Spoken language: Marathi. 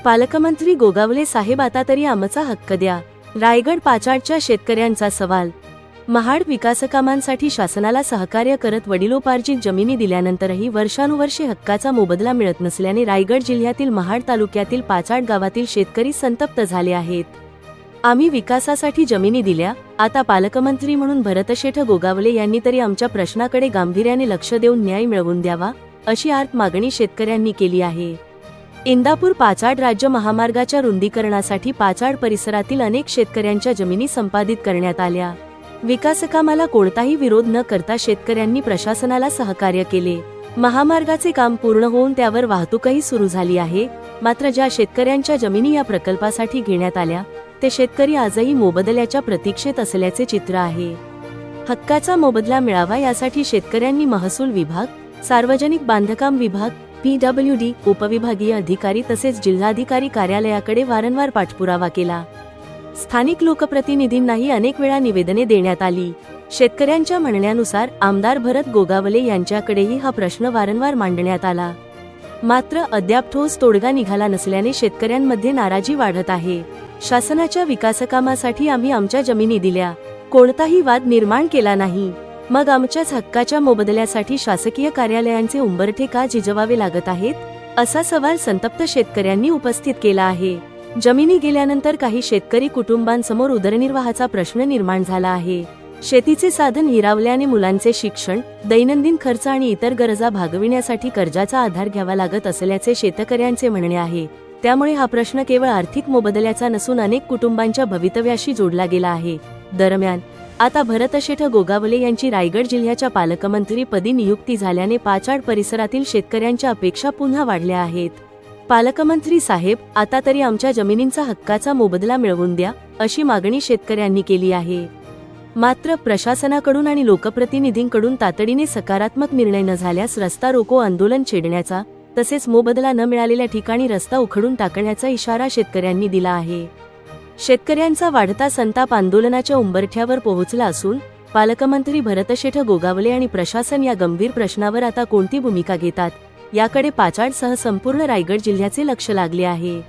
पालकमंत्री गोगावले साहेब, आता तरी आमचा हक्क द्या. रायगड पाचाडच्या शेतकऱ्यांचा सवाल. महाड विकासकामांसाठी शासनाला सहकार्य करत वडिलोपार्जित जमिनी दिल्यानंतरही वर्षानुवर्षे हक्काचा मोबदला मिळत नसल्याने रायगड जिल्ह्यातील महाड तालुक्यातील पाचाड गावातील शेतकरी संतप्त झाले आहेत. आम्ही विकासासाठी जमिनी दिल्या, आता पालकमंत्री म्हणून भरतशेठ गोगावले यांनी तरी आमच्या प्रश्नाकडे गांभीर्याने लक्ष देऊन न्याय मिळवून द्यावा, अशी आर्त मागणी शेतकऱ्यांनी केली आहे. इंदापूर पाचाड राज्य महामार्गाच्या रुंदीकरणासाठी पाचाड परिसरातील अनेक शेतकऱ्यांच्या जमिनी संपादित करण्यात आल्या. विकासकामाला कोणताही विरोध न करता शेतकऱ्यांनी प्रशासनाला सहकार्य केले. महामार्गाचे काम पूर्ण होऊन त्यावर वाहतूकही सुरू झाली आहे. मात्र ज्या शेतकऱ्यांच्या जमिनी या प्रकल्पासाठी घेण्यात आल्या ते शेतकरी आजही मोबदल्याच्या प्रतीक्षेत असल्याचे चित्र आहे. हक्काचा मोबदला मिळावा यासाठी शेतकऱ्यांनी महसूल विभाग, सार्वजनिक बांधकाम विभाग, PWD, उपविभागीय अधिकारी तसेच जिल्हाधिकारी कार्यालयाकडे वारंवार पाठपुरावा केला. स्थानिक लोकप्रतिनिधींनाही अनेक वेळा निवेदने देण्यात आली. शेतकऱ्यांच्या म्हणण्यानुसार आमदार भरत गोगावले यांच्याकडेही हा प्रश्न वारंवार मांडण्यात आला. मात्र अद्याप ठोस तोडगा निघाला नसल्याने शेतकऱ्यांमध्ये नाराजी वाढत आहे. शासनाच्या विकासकामासाठी आम्ही आमच्या जमिनी दिल्या, कोणताही वाद निर्माण केला नाही, मग आमच्याच हक्काच्या मोबदल्यासाठी शासकीय कार्यालयांचे उंबरठे का झिजवावे लागत आहेत, असा सवाल संतप्त शेतकऱ्यांनी उपस्थित केला आहे. जमिनी गेल्यानंतर काही शेतकरी कुटुंबांसमोर उदरनिर्वाहाचा प्रश्न निर्माण झाला आहे. शेतीचे साधन हिरावल्याने मुलांचे शिक्षण, दैनंदिन खर्च आणि इतर गरजा भागविण्यासाठी कर्जाचा आधार घ्यावा लागत असल्याचे शेतकऱ्यांचे म्हणणे आहे. त्यामुळे हा प्रश्न केवळ आर्थिक मोबदल्याचा नसून अनेक कुटुंबांच्या भवितव्याशी जोडला गेला आहे. दरम्यान आता भरतशेठ गोगावले यांची रायगड जिल्ह्याच्या पालकमंत्रीपदी नियुक्ती झाल्याने पाचाड परिसरातील शेतकऱ्यांच्या अपेक्षा पुन्हा वाढल्या आहेत. पालकमंत्री साहेब, आता तरी आमच्या जमिनींचा हक्काचा मोबदला मिळवून द्या, अशी मागणी शेतकऱ्यांनी केली आहे. मात्र प्रशासनाकडून आणि लोकप्रतिनिधींकडून तातडीने सकारात्मक निर्णय न झाल्यास रस्ता रोको आंदोलन छेडण्याचा तसेच मोबदला न मिळालेल्या ठिकाणी रस्ता उखडून टाकण्याचा इशारा शेतकऱ्यांनी दिला आहे. शेतकऱ्यांचा वाढता संताप आंदोलनाच्या उंबरठ्यावर पोहोचला असून पालकमंत्री भरतशेठ गोगावले आणि प्रशासन या गंभीर प्रश्नावर आता कोणती भूमिका घेतात याकडे पाचाडसह संपूर्ण रायगड जिल्ह्याचे लक्ष लागले आहे.